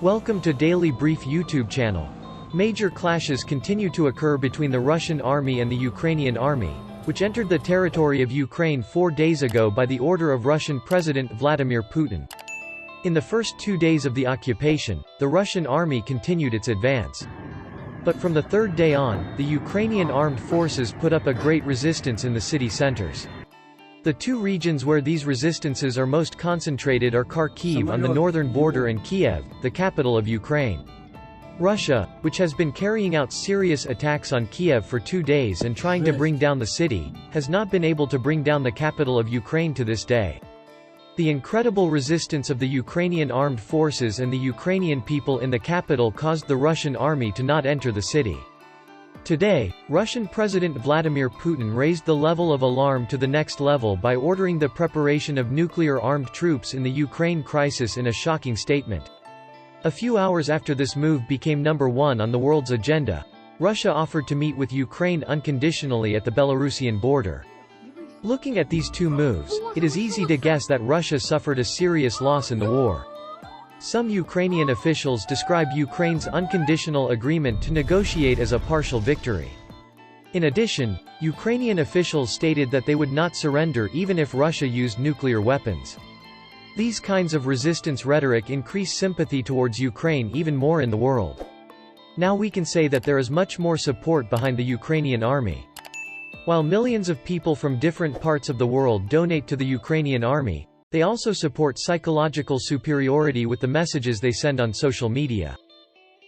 Welcome to Daily Brief YouTube channel. Major clashes continue to occur between the Russian army and the Ukrainian army, which entered the territory of Ukraine 4 days ago by the order of Russian President Vladimir Putin. In the first 2 days of the occupation, the Russian army continued its advance. But from the third day on, the Ukrainian armed forces put up a great resistance in the city centers. The two regions where these resistances are most concentrated are Kharkiv on the northern border and Kiev, the capital of Ukraine. Russia, which has been carrying out serious attacks on Kiev for 2 days and trying to bring down the city, has not been able to bring down the capital of Ukraine to this day. The incredible resistance of the Ukrainian armed forces and the Ukrainian people in the capital caused the Russian army to not enter the city. Today, Russian President Vladimir Putin raised the level of alarm to the next level by ordering the preparation of nuclear-armed troops in the Ukraine crisis in a shocking statement. A few hours after this move became number one on the world's agenda, Russia offered to meet with Ukraine unconditionally at the Belarusian border. Looking at these two moves, it is easy to guess that Russia suffered a serious loss in the war. Some Ukrainian officials describe Ukraine's unconditional agreement to negotiate as a partial victory. In addition, Ukrainian officials stated that they would not surrender even if Russia used nuclear weapons. These kinds of resistance rhetoric increase sympathy towards Ukraine even more in the world. Now we can say that there is much more support behind the Ukrainian army. While millions of people from different parts of the world donate to the Ukrainian army, they also support psychological superiority with the messages they send on social media.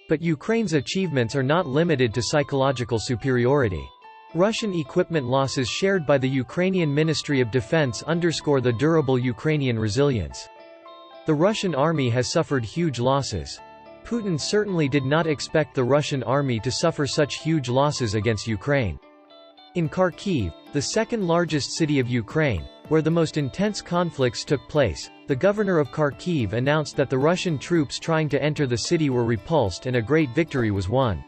But Ukraine's achievements are not limited to psychological superiority. Russian equipment losses shared by the Ukrainian Ministry of Defense underscore the durable Ukrainian resilience. The Russian army has suffered huge losses. Putin certainly did not expect the Russian army to suffer such huge losses against Ukraine. In Kharkiv, the second largest city of Ukraine, where the most intense conflicts took place, the governor of Kharkiv announced that the Russian troops trying to enter the city were repulsed and a great victory was won.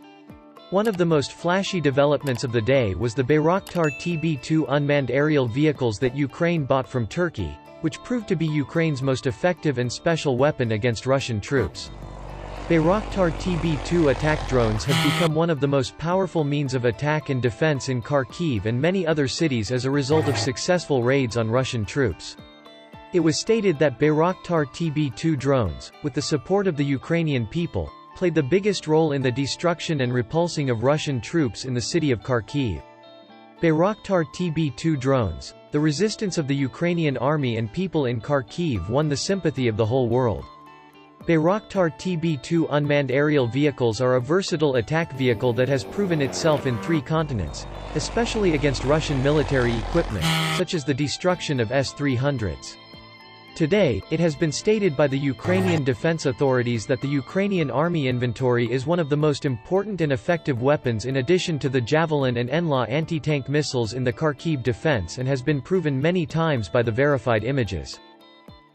One of the most flashy developments of the day was the Bayraktar TB2 unmanned aerial vehicles that Ukraine bought from Turkey, which proved to be Ukraine's most effective and special weapon against Russian troops. Bayraktar TB2 attack drones have become one of the most powerful means of attack and defense in Kharkiv and many other cities as a result of successful raids on Russian troops. It was stated that Bayraktar TB2 drones, with the support of the Ukrainian people, played the biggest role in the destruction and repulsing of Russian troops in the city of Kharkiv. Bayraktar TB2 drones, the resistance of the Ukrainian army and people in Kharkiv won the sympathy of the whole world. Bayraktar TB2 unmanned aerial vehicles are a versatile attack vehicle that has proven itself in 3 continents, especially against Russian military equipment, such as the destruction of S-300s. Today, it has been stated by the Ukrainian defense authorities that the Ukrainian army inventory is one of the most important and effective weapons in addition to the Javelin and NLAW anti-tank missiles in the Kharkiv defense and has been proven many times by the verified images.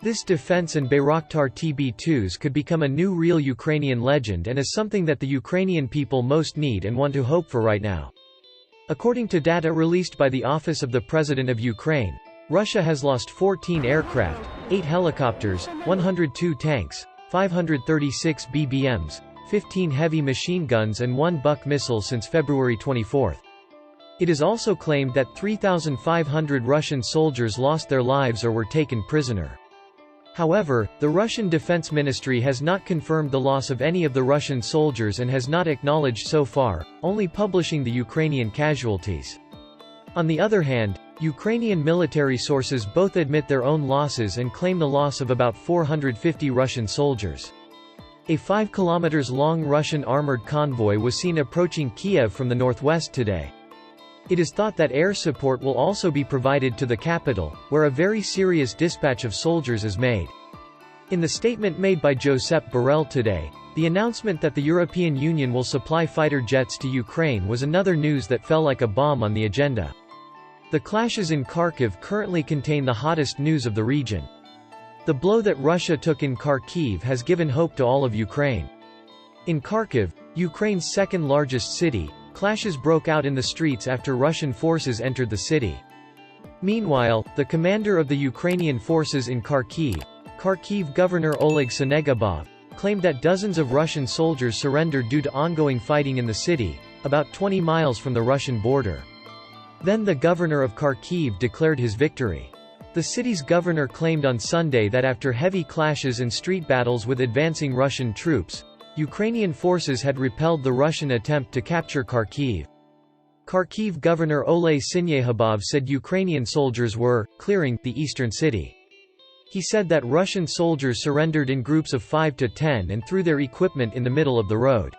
This defense and Bayraktar TB2s could become a new real Ukrainian legend and is something that the Ukrainian people most need and want to hope for right now. According to data released by the Office of the President of Ukraine, Russia has lost 14 aircraft, 8 helicopters, 102 tanks, 536 BBMs, 15 heavy machine guns and 1 Buk missile since February 24. It is also claimed that 3,500 Russian soldiers lost their lives or were taken prisoner. However, the Russian Defense Ministry has not confirmed the loss of any of the Russian soldiers and has not acknowledged so far, only publishing the Ukrainian casualties. On the other hand, Ukrainian military sources both admit their own losses and claim the loss of about 450 Russian soldiers. A 5 kilometers long Russian armored convoy was seen approaching Kiev from the northwest today. It is thought that air support will also be provided to the capital, where a very serious dispatch of soldiers is made. In the statement made by Josep Borrell today, the announcement that the European Union will supply fighter jets to Ukraine was another news that fell like a bomb on the agenda. The clashes in Kharkiv currently contain the hottest news of the region. The blow that Russia took in Kharkiv has given hope to all of Ukraine. In Kharkiv, Ukraine's second-largest city, clashes broke out in the streets after Russian forces entered the city. Meanwhile, the commander of the Ukrainian forces in Kharkiv Governor Oleg Senegabov, claimed that dozens of Russian soldiers surrendered due to ongoing fighting in the city, about 20 miles from the Russian border. Then the governor of Kharkiv declared his victory. The city's governor claimed on Sunday that after heavy clashes and street battles with advancing Russian troops, Ukrainian forces had repelled the Russian attempt to capture Kharkiv. Kharkiv Governor Oleg Senegabov said Ukrainian soldiers were clearing the eastern city. He said that Russian soldiers surrendered in groups of 5 to 10 and threw their equipment in the middle of the road.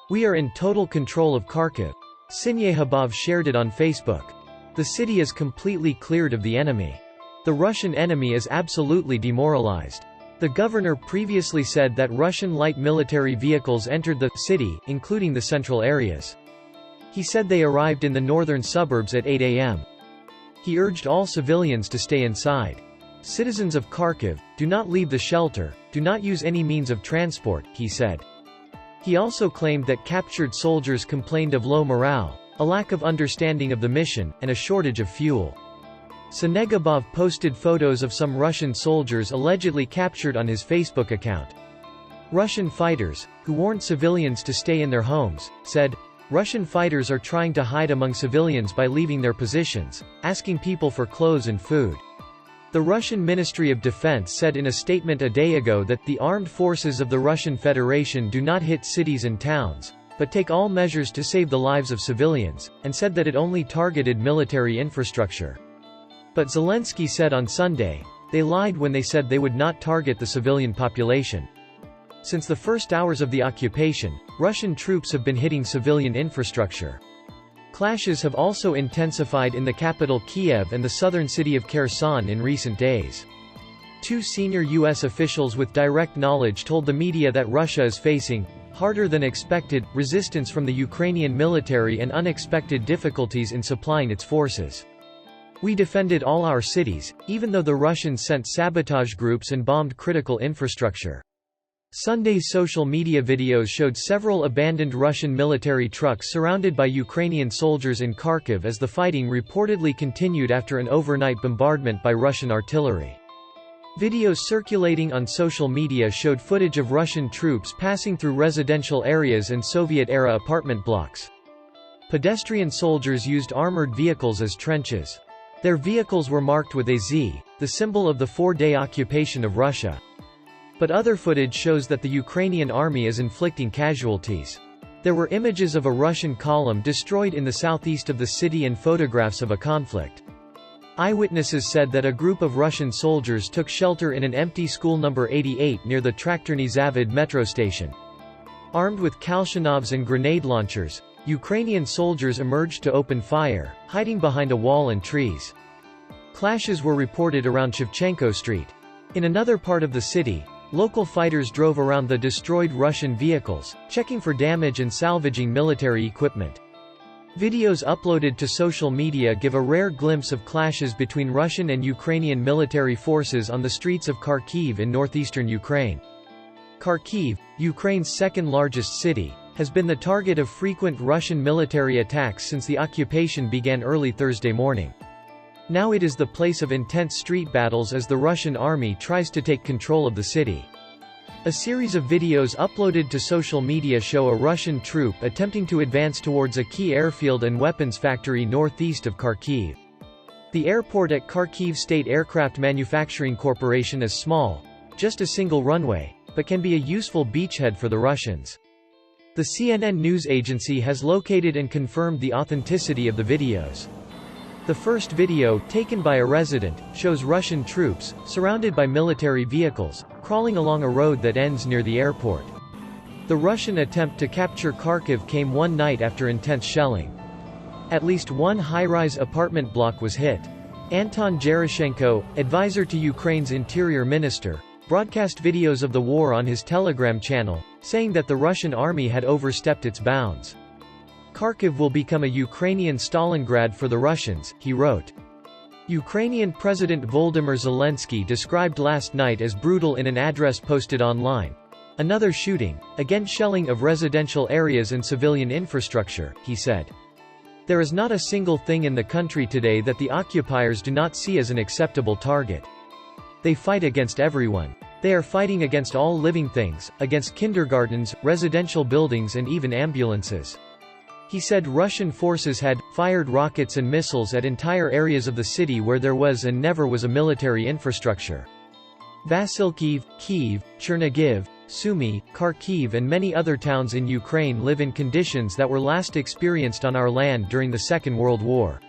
"We are in total control of Kharkiv." Senegabov shared it on Facebook. "The city is completely cleared of the enemy. The Russian enemy is absolutely demoralized." The governor previously said that Russian light military vehicles entered the city, including the central areas. He said they arrived in the northern suburbs at 8 a.m. He urged all civilians to stay inside. "Citizens of Kharkiv, do not leave the shelter, do not use any means of transport," he said. He also claimed that captured soldiers complained of low morale, a lack of understanding of the mission, and a shortage of fuel. Senegabov posted photos of some Russian soldiers allegedly captured on his Facebook account. Russian fighters, who warned civilians to stay in their homes, said, "Russian fighters are trying to hide among civilians by leaving their positions, asking people for clothes and food." The Russian Ministry of Defense said in a statement a day ago that the armed forces of the Russian Federation do not hit cities and towns, but take all measures to save the lives of civilians, and said that it only targeted military infrastructure. But Zelensky said on Sunday, they lied when they said they would not target the civilian population. Since the first hours of the occupation, Russian troops have been hitting civilian infrastructure. Clashes have also intensified in the capital Kiev and the southern city of Kherson in recent days. Two senior U.S. officials with direct knowledge told the media that Russia is facing, harder than expected, resistance from the Ukrainian military and unexpected difficulties in supplying its forces. "We defended all our cities, even though the Russians sent sabotage groups and bombed critical infrastructure." Sunday's social media videos showed several abandoned Russian military trucks surrounded by Ukrainian soldiers in Kharkiv as the fighting reportedly continued after an overnight bombardment by Russian artillery. Videos circulating on social media showed footage of Russian troops passing through residential areas and Soviet-era apartment blocks. Pedestrian soldiers used armored vehicles as trenches. Their vehicles were marked with a Z, the symbol of the four-day occupation of Russia. But other footage shows that the Ukrainian army is inflicting casualties. There were images of a Russian column destroyed in the southeast of the city and photographs of a conflict. Eyewitnesses said that a group of Russian soldiers took shelter in an empty school number 88 near the Traktorny Zavod metro station. Armed with Kalashnikovs and grenade launchers, Ukrainian soldiers emerged to open fire, hiding behind a wall and trees. Clashes were reported around Shevchenko Street. In another part of the city, local fighters drove around the destroyed Russian vehicles, checking for damage and salvaging military equipment. Videos uploaded to social media give a rare glimpse of clashes between Russian and Ukrainian military forces on the streets of Kharkiv in northeastern Ukraine. Kharkiv, Ukraine's second-largest city, has been the target of frequent Russian military attacks since the occupation began early Thursday morning. Now it is the place of intense street battles as the Russian army tries to take control of the city. A series of videos uploaded to social media show a Russian troop attempting to advance towards a key airfield and weapons factory northeast of Kharkiv. The airport at Kharkiv State Aircraft Manufacturing Corporation is small, just a single runway, but can be a useful beachhead for the Russians. The CNN news agency has located and confirmed the authenticity of the videos. The first video, taken by a resident, shows Russian troops, surrounded by military vehicles, crawling along a road that ends near the airport. The Russian attempt to capture Kharkiv came one night after intense shelling. At least one high-rise apartment block was hit. Anton Gerashenko, advisor to Ukraine's interior minister, broadcast videos of the war on his Telegram channel, saying that the Russian army had overstepped its bounds. Kharkiv will become a Ukrainian Stalingrad for the Russians, he wrote. Ukrainian President Volodymyr Zelensky described last night as brutal in an address posted online. Another shooting, again shelling of residential areas and civilian infrastructure, he said. There is not a single thing in the country today that the occupiers do not see as an acceptable target. They fight against everyone. They are fighting against all living things, against kindergartens, residential buildings and even ambulances. He said Russian forces had fired rockets and missiles at entire areas of the city where there was and never was a military infrastructure. Vasilkiv, Kyiv, Chernigiv, Sumy, Kharkiv and many other towns in Ukraine live in conditions that were last experienced on our land during the Second World War.